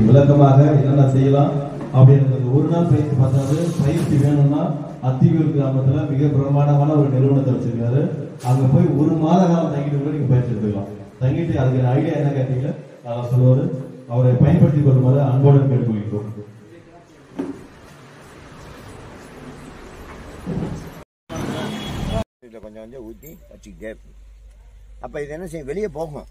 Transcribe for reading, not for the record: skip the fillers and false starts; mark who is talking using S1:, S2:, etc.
S1: விளக்கமாக என்னென்ன செய்யலாம் அப்படின்றது ஒரு நாள் பயிற்சி பார்த்தாது. பயிற்சி வேணும்னா அத்தியூர் கிராமத்துல மிக பிரமாண்டமான ஒரு நிறுவனத்தை வச்சிருக்காரு. அங்க போய் ஒரு மாத காலம் தங்கிட்டு கூட நீங்க பயிற்சி எடுத்துக்கலாம். தங்கிட்டு அதுக்கு ஐடியா என்ன கேட்டீங்க அதான் சொல்லுவாரு. அவரை பயன்படுத்திக் கொள்ளுமாறு அன்போடு கேட்டுக்கொள்கிறோம்.
S2: கொஞ்சம் கொஞ்சம் ஊற்றி வச்சுக்கிட்டே அப்போ இது என்ன செய்யும் வெளியே போகும்.